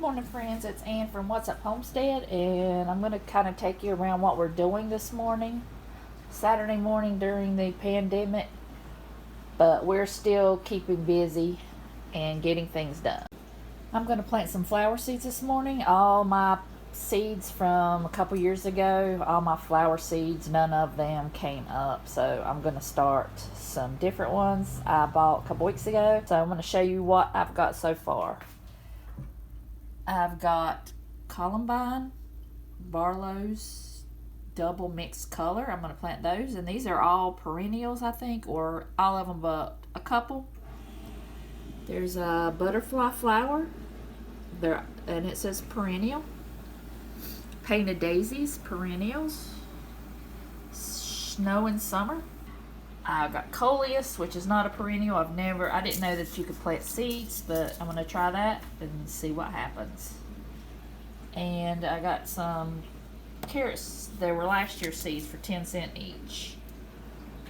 morning, friends. It's Ann from What's Up Homestead, and I'm going to kind of take you around what we're doing this morning. Saturday morning during the pandemic, but we're still keeping busy and getting things done. I'm going to plant some flower seeds this morning. All my seeds from a couple years ago, all my flower seeds, none of them came up, so I'm going to start some different ones I bought a couple weeks ago. So I'm going to show you what I've got so far. I've got Columbine, Barlow's double mixed color. I'm going to plant those, and these are all perennials, I think, or all of them but a couple. There's a butterfly flower there, and it says perennial. Painted daisies, perennials. Snow and summer. I've got coleus, which is not a perennial. I didn't know that you could plant seeds, but I'm going to try that and see what happens. And I got some carrots. They were last year's seeds for 10 cents each.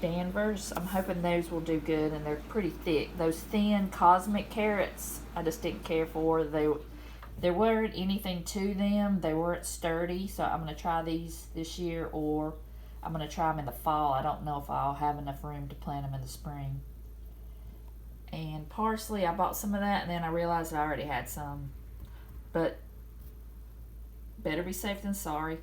Danvers, I'm hoping those will do good, and they're pretty thick. Those thin cosmic carrots, I just didn't care for. There weren't anything to them. They weren't sturdy, so I'm going to try these this year, or I'm going to try them in the fall. I don't know if I'll have enough room to plant them in the spring. And parsley, I bought some of that, and then I realized I already had some. But better be safe than sorry.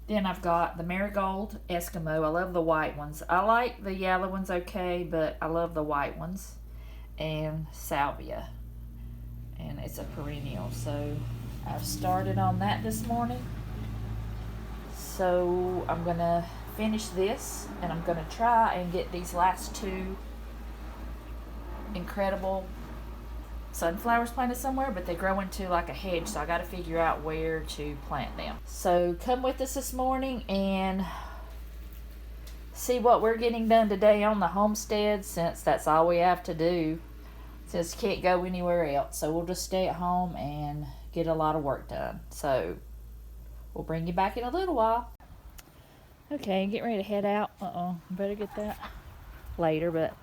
Then I've got the Marigold Eskimo. I love the white ones. I like the yellow ones okay, but I love the white ones. And Salvia. And it's a perennial. So I've started on that this morning. So I'm going to finish this, and I'm going to try and get these last two incredible sunflowers planted somewhere, but they grow into like a hedge, so I got to figure out where to plant them. So come with us this morning and see what we're getting done today on the homestead, since that's all we have to do, since we can't go anywhere else. So we'll just stay at home and get a lot of work done. So we'll bring you back in a little while. Okay, get ready to head out. I better get that later, but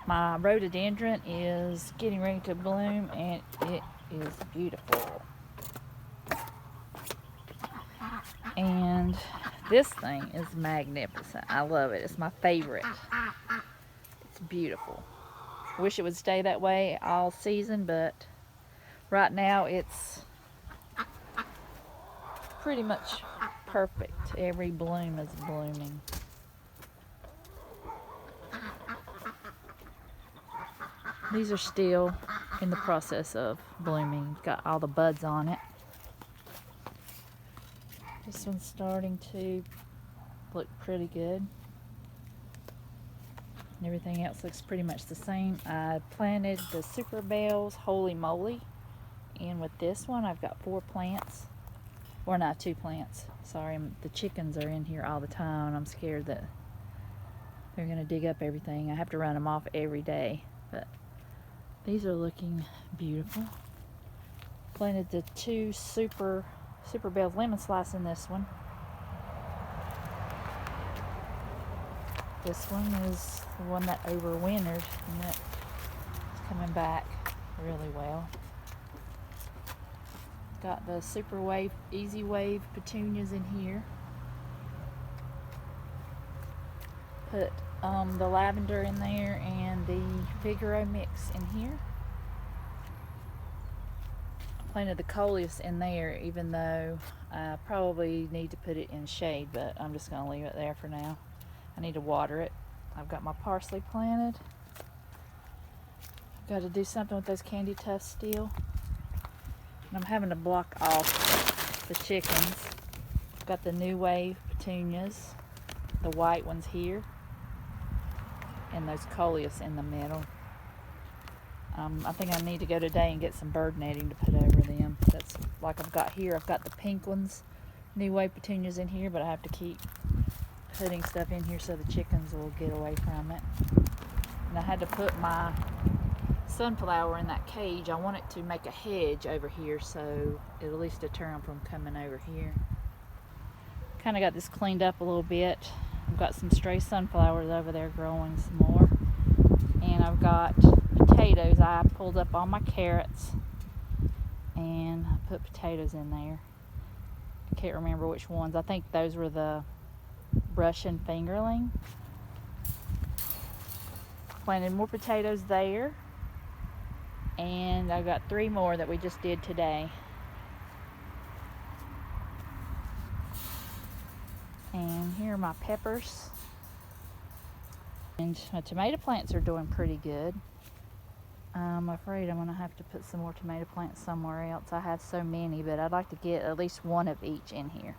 my rhododendron is getting ready to bloom, and it is beautiful. And this thing is magnificent. I love it. It's my favorite. It's beautiful. Wish it would stay that way all season, but right now it's pretty much perfect. Every bloom is blooming. These are still in the process of blooming. Got all the buds on it. This one's starting to look pretty good. Everything else looks pretty much the same. I planted the Super Bells Holy Moly, and with this one I've got 4 plants. Or not 2 plants. Sorry, the chickens are in here all the time, and I'm scared that they're going to dig up everything. I have to run them off every day, but these are looking beautiful. Planted the 2 Super Bells lemon slice in this one. This one is the one that overwintered, and it's coming back really well. Got the Super Wave, Easy Wave petunias in here. Put the lavender in there and the Figaro mix in here. I planted the coleus in there, even though I probably need to put it in shade, but I'm just going to leave it there for now. I need to water it. I've got my parsley planted. I've got to do something with those candy tufts still. And I'm having to block off the chickens. I've got the New Wave petunias, the white ones here, and those coleus in the middle. I think I need to go today and get some bird netting to put over them. That's like I've got here. I've got the pink ones, New Wave petunias in here, but I have to keep putting stuff in here so the chickens will get away from it. And I had to put my sunflower in that cage. I want it to make a hedge over here, so it'll at least deter them from coming over here. Kind of got this cleaned up a little bit. I've got some stray sunflowers over there growing some more, and I've got potatoes. I pulled up all my carrots and I put potatoes in there. I can't remember which ones. I think those were the Russian fingerling. Planted more potatoes there, and I got 3 more that we just did today. And here are my peppers. And my tomato plants are doing pretty good. I'm afraid I'm gonna have to put some more tomato plants somewhere else. I have so many, but I'd like to get at least one of each in here.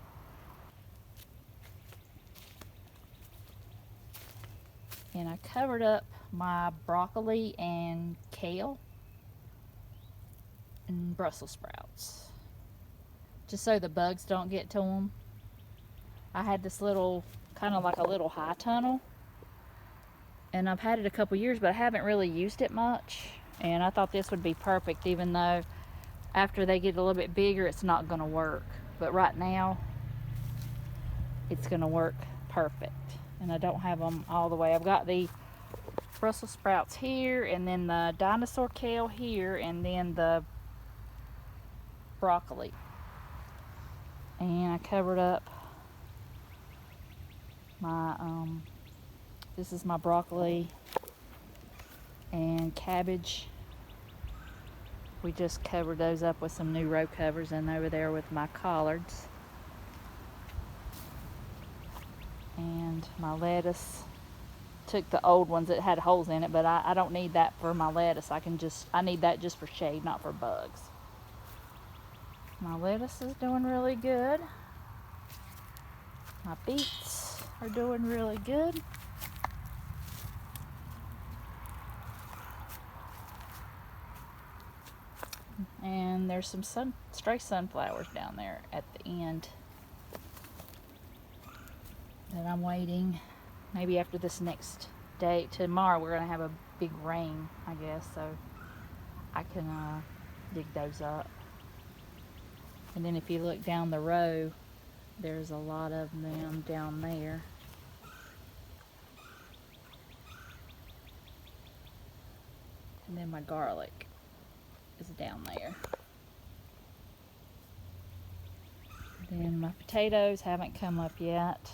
And I covered up my broccoli and kale and Brussels sprouts, just so the bugs don't get to them. I had this little, kind of like a little high tunnel, and I've had it a couple years, but I haven't really used it much. And I thought this would be perfect, even though after they get a little bit bigger, it's not gonna work. But right now, it's gonna work perfect. And I don't have them all the way. I've got the Brussels sprouts here, and then the dinosaur kale here, and then the broccoli. And I covered up my, this is my broccoli and cabbage. We just covered those up with some new row covers, and over there with my collards. And my lettuce, took the old ones that had holes in it, but I don't need that for my lettuce. I need that just for shade, not for bugs. My lettuce is doing really good. My beets are doing really good. And there's some stray sunflowers down there at the end that I'm waiting. Maybe after this next day, tomorrow we're gonna have a big rain, I guess, so I can dig those up. And then if you look down the row, there's a lot of them down there. And then my garlic is down there. Then my potatoes haven't come up yet.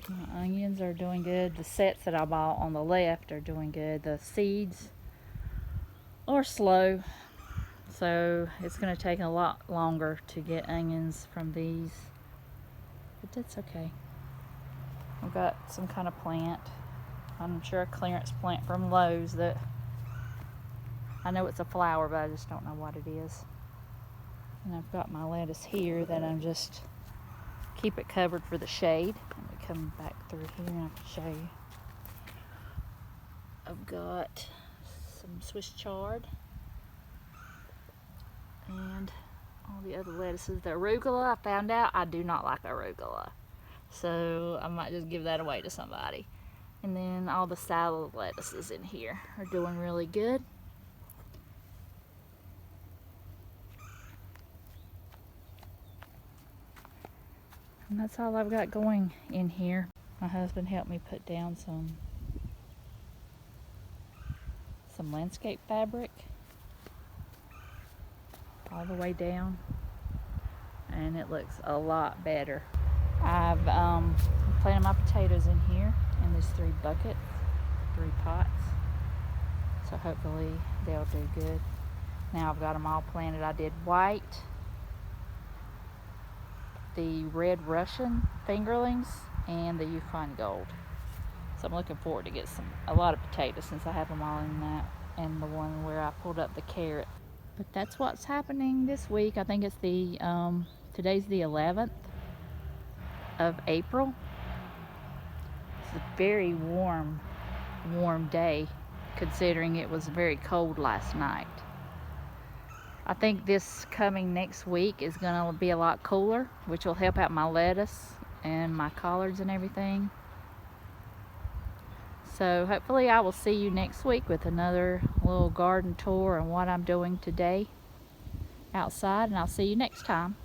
My onions are doing good. The sets that I bought on the left are doing good. The seeds are slow, so it's going to take a lot longer to get onions from these, but that's okay. I've got some kind of plant, I'm sure a clearance plant from Lowe's, that I know it's a flower, but I just don't know what it is. And I've got my lettuce here that I'm just keep it covered for the shade. Let me come back through here and I can show you. I've got some Swiss chard and all the other lettuces. The arugula, I found out I do not like arugula, so I might just give that away to somebody. And then all the salad lettuces in here are doing really good. And that's all I've got going in here. My husband helped me put down some landscape fabric all the way down, and it looks a lot better. I've planted my potatoes in here in these 3 buckets, 3 pots, so hopefully they'll do good. Now I've got them all planted. I did white, the red Russian fingerlings, and the Yukon Gold. So I'm looking forward to get a lot of potatoes since I have them all in that, and the one where I pulled up the carrot. But that's what's happening this week. I think it's the today's the 11th of April. It's a very warm day, considering it was very cold last night. I think this coming next week is going to be a lot cooler, which will help out my lettuce and my collards and everything. So hopefully I will see you next week with another little garden tour and what I'm doing today outside, and I'll see you next time.